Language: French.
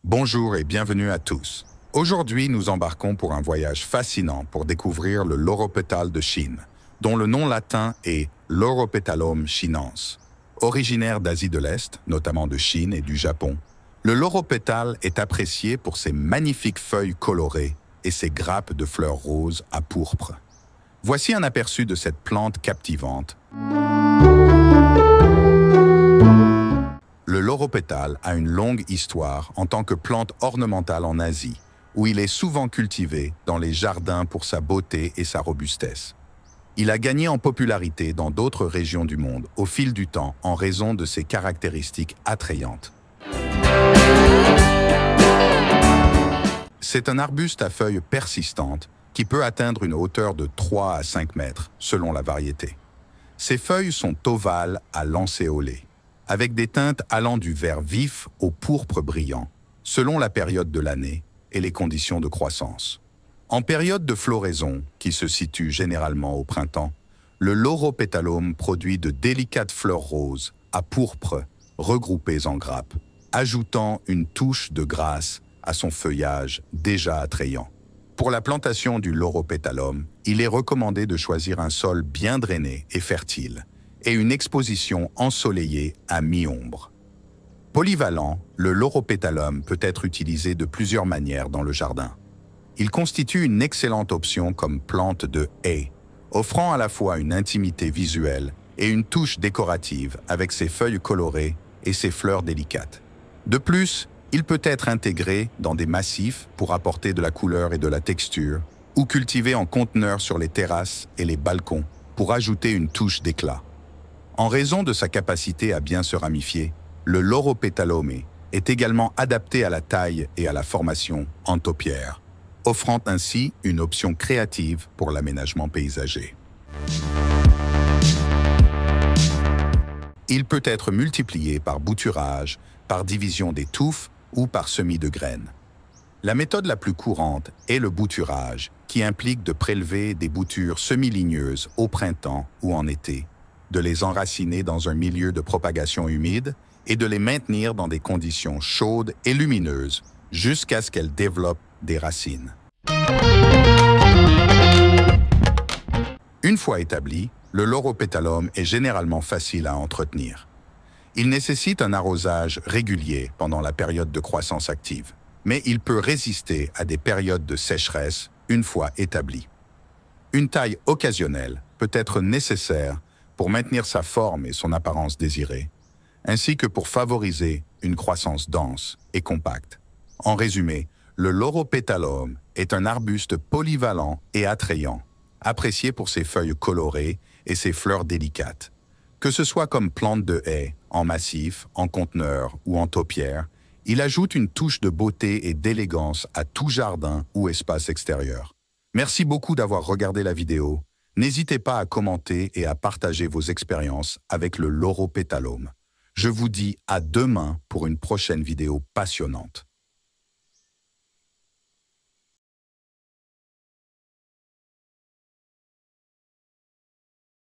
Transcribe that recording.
Bonjour et bienvenue à tous. Aujourd'hui, nous embarquons pour un voyage fascinant pour découvrir le Loropetal de Chine, dont le nom latin est Loropetalum chinense. Originaire d'Asie de l'Est, notamment de Chine et du Japon, le Loropetal est apprécié pour ses magnifiques feuilles colorées et ses grappes de fleurs roses à pourpre. Voici un aperçu de cette plante captivante. Le Loropetal a une longue histoire en tant que plante ornementale en Asie, où il est souvent cultivé dans les jardins pour sa beauté et sa robustesse. Il a gagné en popularité dans d'autres régions du monde au fil du temps en raison de ses caractéristiques attrayantes. C'est un arbuste à feuilles persistantes qui peut atteindre une hauteur de 3 à 5 mètres selon la variété. Ses feuilles sont ovales à lancéolées, avec des teintes allant du vert vif au pourpre brillant, selon la période de l'année et les conditions de croissance. En période de floraison, qui se situe généralement au printemps, le Loropetalum produit de délicates fleurs roses à pourpre regroupées en grappes, ajoutant une touche de grâce à son feuillage déjà attrayant. Pour la plantation du Loropetalum, il est recommandé de choisir un sol bien drainé et fertile, et une exposition ensoleillée à mi-ombre. Polyvalent, le Loropetalum peut être utilisé de plusieurs manières dans le jardin. Il constitue une excellente option comme plante de haie, offrant à la fois une intimité visuelle et une touche décorative avec ses feuilles colorées et ses fleurs délicates. De plus, il peut être intégré dans des massifs pour apporter de la couleur et de la texture, ou cultivé en conteneurs sur les terrasses et les balcons pour ajouter une touche d'éclat. En raison de sa capacité à bien se ramifier, le Loropetalum est également adapté à la taille et à la formation en taupière, offrant ainsi une option créative pour l'aménagement paysager. Il peut être multiplié par bouturage, par division des touffes ou par semis de graines. La méthode la plus courante est le bouturage, qui implique de prélever des boutures semi-ligneuses au printemps ou en été, de les enraciner dans un milieu de propagation humide et de les maintenir dans des conditions chaudes et lumineuses jusqu'à ce qu'elles développent des racines. Une fois établi, le Loropetalum est généralement facile à entretenir. Il nécessite un arrosage régulier pendant la période de croissance active, mais il peut résister à des périodes de sécheresse une fois établi. Une taille occasionnelle peut être nécessaire pour maintenir sa forme et son apparence désirée, ainsi que pour favoriser une croissance dense et compacte. En résumé, le Loropetalum est un arbuste polyvalent et attrayant, apprécié pour ses feuilles colorées et ses fleurs délicates. Que ce soit comme plante de haie, en massif, en conteneur ou en taupière, il ajoute une touche de beauté et d'élégance à tout jardin ou espace extérieur. Merci beaucoup d'avoir regardé la vidéo. N'hésitez pas à commenter et à partager vos expériences avec le Loropetalum. Je vous dis à demain pour une prochaine vidéo passionnante.